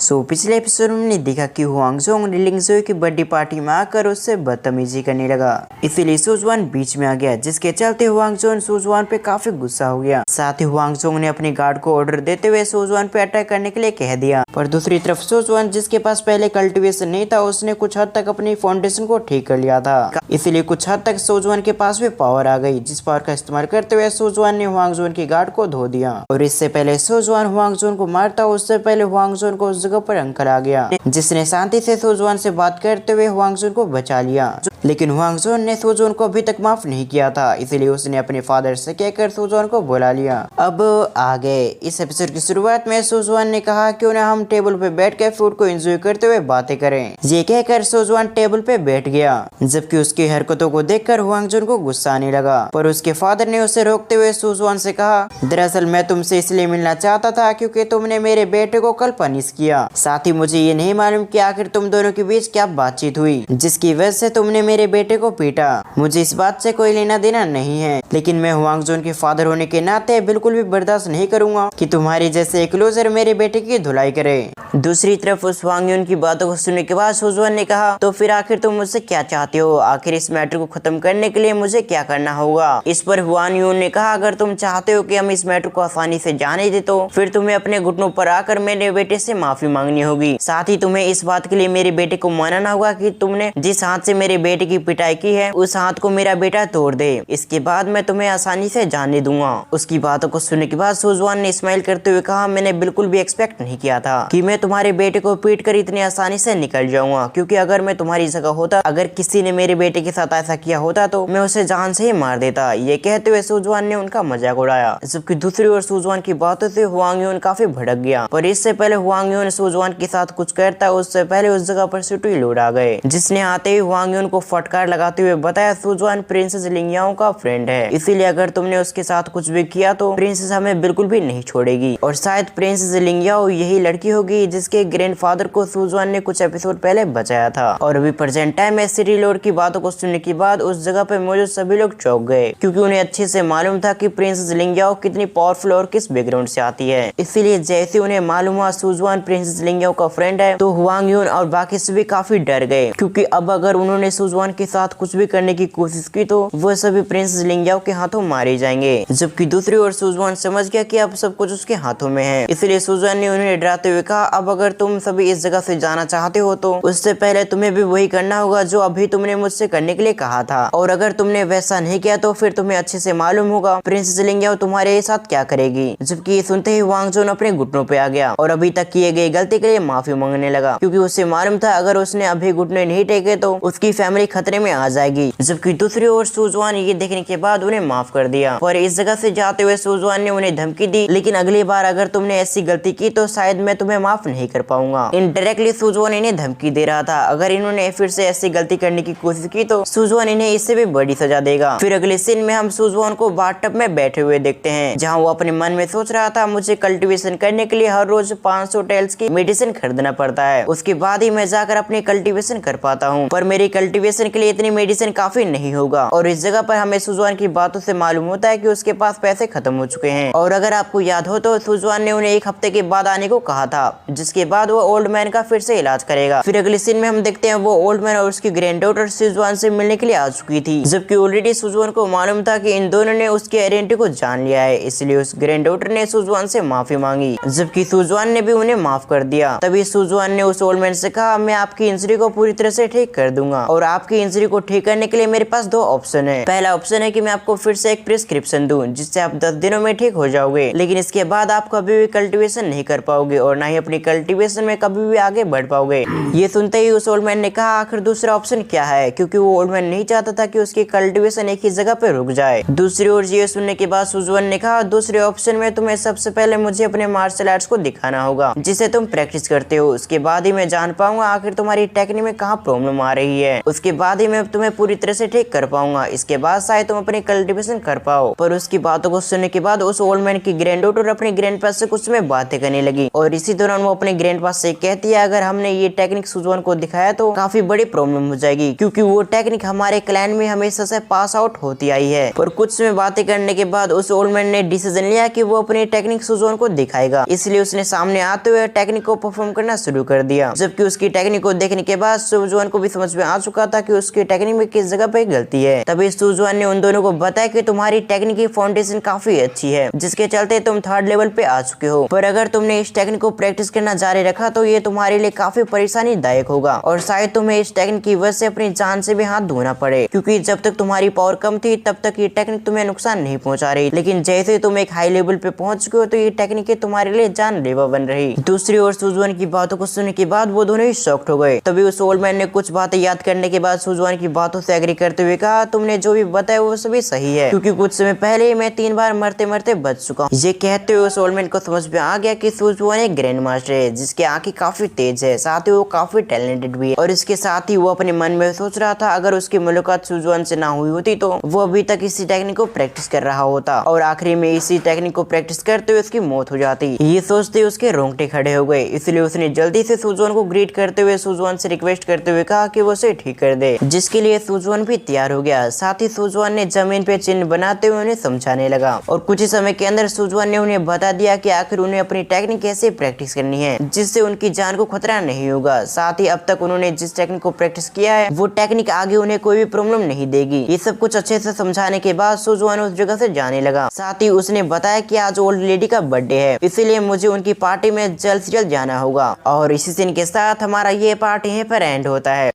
पिछले एपिसोड में हमने देखा कि हुआंगजोंग लिंगजोई की बर्थडे पार्टी में आकर उससे बदतमीजी करने लगा। इसीलिए सुजवान बीच में आ गया, जिसके चलते हुआंगजोंग सुजवान पे काफी गुस्सा हो गया। साथ ही हुआंगजोंग ने अपने गार्ड को ऑर्डर देते हुए सुजवान पे अटैक करने के लिए कह दिया। पर दूसरी तरफ सुजवान, जिसके पास पहले कल्टीवेशन नहीं था, उसने कुछ हद तक अपनी फाउंडेशन को ठीक कर लिया था। इसीलिए कुछ हद तक सुजवान के पास भी पावर आ गई, जिस पावर का इस्तेमाल करते हुए सुजवान ने हुआंगजोंग की गार्ड को धो दिया। और इससे पहले सुजवान हुआंगजोंग को मारता, उससे पहले हुआंगजोंग को उस जगह पर अंकल आ गया, जिसने शांति से सुजवान से बात करते हुए हुआंगजोंग को बचा लिया। लेकिन हुआंगजोंग ने सुजवान को अभी तक माफ नहीं किया था, इसीलिए उसने अपने फादर से कहकर सुजवान को बुला लिया। अब आगे इस एपिसोड की शुरुआत में सुजवान ने कहा क्यों ना हम टेबल पे बैठकर फूड को एंजॉय करते हुए बातें करें। ये कहकर सुजवान टेबल पे बैठ गया, जबकि उसकी हरकतों को देखकर हुआंगजोंग को गुस्सा आने लगा। पर उसके फादर ने उसे रोकते हुए सुजवान से कहा, दरअसल मैं तुमसे इसलिए मिलना चाहता था क्योंकि तुमने मेरे बेटे को कल पनिश किया। साथ ही मुझे ये नहीं मालूम कि आखिर तुम दोनों के बीच क्या बातचीत हुई, जिसकी वजह से तुमने मेरे बेटे को पीटा। मुझे इस बात से कोई लेना देना नहीं है, लेकिन मैं हुआंगजोंग के फादर होने के नाते बिल्कुल भी बर्दाश्त नहीं करूंगा कि तुम्हारी जैसे एक लूजर मेरे बेटे की धुलाई करे। दूसरी तरफ उस हुआंगजोंग की बातों को सुनने के बाद सुजवान ने कहा, तो फिर आखिर तुम मुझसे क्या चाहते हो? आखिर इस मैटर को खत्म करने के लिए मुझे क्या करना होगा? इस पर हुआंगजोंग ने कहा, अगर तुम चाहते हो कि हम इस मैटर को आसानी से जाने दे तो फिर तुम्हें अपने घुटनों पर आकर मेरे बेटे से माफी मांगनी होगी। साथ ही तुम्हें इस बात के लिए मेरे बेटे को मनाना होगा कि तुमने जिस हाथ से मेरे बेटे की पिटाई की है उस हाथ को मेरा बेटा तोड़ दे। इसके बाद मैं तुम्हें आसानी से जाने दूंगा। उसकी बातों को सुनने के बाद सुजवान ने स्माइल करते हुए कहा, मैंने बिल्कुल भी एक्सपेक्ट नहीं किया था कि मैं तुम्हारे बेटे को पीट कर इतनी आसानी से निकल जाऊंगा, क्योंकि अगर मैं तुम्हारी जगह होता, अगर किसी ने मेरे बेटे के साथ ऐसा किया होता तो मैं उसे जान से ही मार देता। ये कहते हुए सुजवान ने उनका मजाक उड़ाया, जबकि दूसरी ओर सुजवान की बातों से हुआंगजोंग काफी भड़क गया। पर इससे पहले हुआंगजोंग ने सुजवान के साथ कुछ करता, उससे पहले उस जगह पर सिटी लोड आ गए, जिसने आते ही हुआंगजोंग को फटकार लगाते हुए बताया, सुजवान प्रिंसेस लिंगयाओ का फ्रेंड है, इसीलिए अगर तुमने उसके साथ कुछ भी किया तो प्रिंसेस हमें बिल्कुल भी नहीं छोड़ेगी। और शायद प्रिंसेस लिंगयाओ यही लड़की होगी जिसके ग्रैंडफादर को सुजवान ने कुछ एपिसोड पहले बचाया था। और अभी प्रेजेंट टाइम में सिटी लोड की बातों को सुनने के बाद उस जगह पे मौजूद सभी लोग चौंक गए, क्योंकि उन्हें अच्छे से मालूम था कि प्रिंसेस लिंगयाओ कितनी पावरफुल और किस बैकग्राउंड से आती है। इसीलिए जैसे उन्हें मालूम हुआ सुजवान प्रिंसेस लिंगयाओ का फ्रेंड है, तो हुआंगजोंग और बाकी सभी काफी डर गए, क्योंकि अब अगर उन्होंने सुजवान के साथ कुछ भी करने की कोशिश की तो वो सभी प्रिंसेस लिंगयाओ के हाथों मारे जाएंगे। जबकि दूसरी ओर सुजवान समझ गया कि अब सब कुछ उसके हाथों में है, इसलिए सुजवान ने उन्हें डराते हुए कहा, अब अगर तुम सभी इस जगह से जाना चाहते हो तो उससे पहले तुम्हें भी वही करना होगा जो अभी तुमने मुझसे करने के लिए कहा था, और अगर तुमने वैसा नहीं किया तो फिर तुम्हें अच्छे से मालूम होगा प्रिंसेस लिंगयाओ तुम्हारे साथ क्या करेगी। जबकि ये सुनते ही हुआंगजोंग अपने घुटनों पे आ गया और अभी तक किए गए गलती के लिए माफी मांगने लगा, क्योंकि उसे मालूम था अगर उसने अभी घुटने नहीं टेके तो उसकी फैमिली खतरे में आ जाएगी। जबकि दूसरी ओर सुजवान ये देखने के बाद उन्हें माफ कर दिया। पर इस जगह से जाते हुए सुजवान ने उन्हें धमकी दी, लेकिन अगली बार अगर तुमने ऐसी गलती की तो शायद मैं तुम्हें माफ नहीं कर पाऊंगा। इनडायरेक्टली सुजवान इन्हें धमकी दे रहा था, अगर इन्होंने फिर से ऐसी गलती करने की कोशिश की तो सुजवान इन्हें इससे भी बड़ी सजा देगा। फिर अगले सीन में हम सुजवान को बाथटब में बैठे हुए देखते हैं, जहाँ वो अपने मन में सोच रहा था, मुझे कल्टीवेशन करने के लिए हर रोज 500 टेल्स की मेडिसिन खरीदना पड़ता है, उसके बाद ही मैं जाकर अपनी कल्टीवेशन कर पाता हूँ, पर मेरी कल्टीवेशन के लिए इतनी मेडिसिन काफी नहीं होगा। और इस जगह पर हमें सुजवान की बातों से मालूम होता है कि उसके पास पैसे खत्म हो चुके हैं। और अगर आपको याद हो तो सुजवान ने उन्हें 1 हफ्ते के बाद आने को कहा था, जिसके बाद वो ओल्ड मैन का फिर से इलाज करेगा। फिर अगले सीन में हम देखते हैं वो ओल्ड मैन और उसकी ग्रैंडडॉटर सुजवान से मिलने के लिए आ चुकी थी, जबकि ऑलरेडी सुजवान को मालूम था कि इन दोनों ने उसकी आइडेंटिटी को जान लिया है, इसलिए उस ग्रैंडडॉटर ने सुजवान से माफी मांगी, जबकि सुजवान ने भी उन्हें माफ कर दिया। तभी सुजवान ने उस ओल्ड मैन से कहा, मैं आपकी इंजरी को पूरी तरह से ठीक कर दूंगा, और आपकी इंजरी को ठीक करने के लिए मेरे पास 2 ऑप्शन है। पहला ऑप्शन है कि मैं आपको फिर से एक प्रिस्क्रिप्शन दूं, जिससे आप 10 दिनों में ठीक हो जाओगे, लेकिन इसके बाद आप कभी भी कल्टीवेशन नहीं कर पाओगे और ना ही अपनी कल्टीवेशन में कभी भी आगे बढ़ पाओगे। ये सुनते ही उस ओल्ड मैन ने कहा, आखिर दूसरा ऑप्शन क्या है, क्योंकि वो ओल्ड मैन नहीं चाहता था कि उसकी कल्टीवेशन एक ही जगह पे रुक जाए। दूसरी ओर ये सुनने के बाद सुजवान ने कहा, दूसरे ऑप्शन में तुम्हें सबसे पहले मुझे अपने मार्शल आर्ट्स को दिखाना होगा, जिसे तुम प्रैक्टिस करते हो, उसके बाद ही मैं जान पाऊंगा आखिर तुम्हारी टेक्निक में कहाँ प्रॉब्लम आ रही है, उसके बाद ही मैं तुम्हें पूरी तरह से ठीक कर पाऊंगा, इसके बाद शायद तुम अपनी कल्टीवेशन कर पाओ। पर उसकी बातों को सुनने के बाद उस ओल्ड मैन की ग्रैंडडॉटर अपनी ग्रैंडपा से कुछ समय बातें करने लगी, और इसी दौरान वो अपने ग्रैंडपा से कहती है अगर हमने ये टेक्निक सुजवान को दिखाया तो काफी बड़ी प्रॉब्लम हो जाएगी, क्योंकि वो टेक्निक हमारे क्लैन में हमेशा से पास आउट होती आई है। और कुछ समय बातें करने के बाद उस ओल्ड मैन ने डिसीजन लिया कि वो अपनी टेक्निक सुजवान को दिखाएगा, इसलिए उसने सामने आते हुए टेक्निक को परफॉर्म करना शुरू कर दिया। जबकि उसकी टेक्निक को देखने के बाद सुजवान को भी समझ में आ चुका था कि उसकी टेक्निक में किस जगह पे गलती है। तभी सुजवान ने उन दोनों को बताया कि तुम्हारी टेक्निक की फाउंडेशन काफी अच्छी है, जिसके चलते तुम 3rd लेवल पे आ चुके हो, पर अगर तुमने इस टेक्निक को प्रैक्टिस करना जारी रखा तो ये तुम्हारे लिए काफी परेशानी दायक होगा और शायद तुम्हें इस टेक्निक की वजह से अपनी जान से भी हाथ धोना पड़े, क्योंकि जब तक तुम्हारी पावर कम थी तब तक ये टेक्निक तुम्हें नुकसान नहीं पहुंचा रही, लेकिन जैसे तुम एक हाई लेवल पे पहुंच चुके हो तो ये टेक्निक तुम्हारे लिए जानलेवा बन रही। दूसरी ओर सुजवान की बातों को सुनने के बाद वो दोनों ही शॉक्ड हो गए। तभी उस ओल्ड मैन ने कुछ बातें याद करने के बाद सुजवान की बातों से एग्री करते हुए कहा तुमने जो भी बताया वो सभी सही है, क्योंकि कुछ समय पहले मैं 3 बार मरते मरते बच चुका हूँ। ये कहते हुए उस ओल्ड मैन को समझ में आ गया कि सुजवान एक ग्रैंड मास्टर है जिसकी आंखें काफी तेज है, साथ ही वो काफी टैलेंटेड भी है। और इसके साथ ही वो अपने मन में सोच रहा था अगर उसकी मुलाकात सुजवान से ना हुई होती तो वो अभी तक इसी टेक्निक को प्रैक्टिस कर रहा होता और आखिरी में इसी टेक्निक को प्रैक्टिस करते हुए उसकी मौत हो जाती। ये सोचते उसके रोंगटे खड़े हो गए, इसलिए उसने जल्दी से सुजवान को ग्रीट करते हुए सुजवान से रिक्वेस्ट करते हुए कहा कि वो उसे ठीक कर दे, जिसके लिए सुजवान भी तैयार हो गया। साथ ही सुजवान ने जमीन पे चिन्ह बनाते हुए उन्हें समझाने लगा और कुछ ही समय के अंदर सुजवान ने उन्हें बता दिया कि आखिर उन्हें अपनी टेक्निक कैसे प्रैक्टिस करनी है जिससे उनकी जान को खतरा नहीं होगा। साथ ही अब तक उन्होंने जिस टेक्निक को प्रैक्टिस किया है वो टेक्निक आगे उन्हें कोई भी प्रॉब्लम नहीं देगी। ये सब कुछ अच्छे से समझाने के बाद सुजवान उस जगह से जाने लगा। साथ ही उसने बताया कि आज ओल्ड लेडी का बर्थडे है, इसीलिए मुझे उनकी पार्टी में जल्द से जल्द जाना होगा। और इसी सीन के साथ हमारा ये पार्ट यहीं पर एंड होता है।